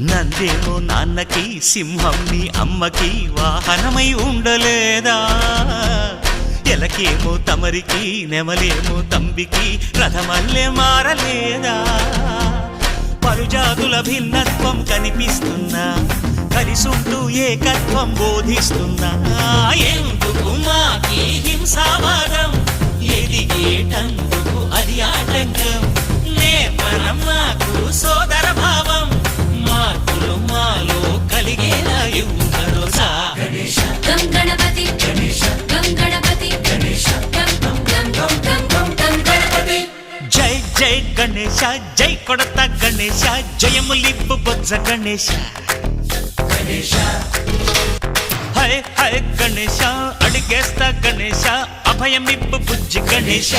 నందేమో నాన్నకి సింహం నీ అమ్మకి వాహనమై ఉండలేదా ఎలకేమో తమరికి నెమలేమో తంబికి రథమల్లే మారలేదా పలుజాతుల భిన్నత్వం కనిపిస్తున్నా కలిసుంటూ ఏకత్వం బోధిస్తున్నా ఎందుకు మాకి హింసావాదం ఎదిగేటందుకు అది ఆటంకం నేపరం మాకు సోదర భావం మార్పులు మాలో కలిగేలా ఇవ్వరు గణేశ గం గణపతి గణేశ గం గణపతి గణేశ గం గం గం గం గం గం గణపతి జై జై గణేశ జై కొడత గణేశ జయములిప్పు బొజ్జ గణేశ గణేశ హై హై గణేశ అడిగేస్తా గణేశ అభయమిప్పు బుజ్జి గణేశ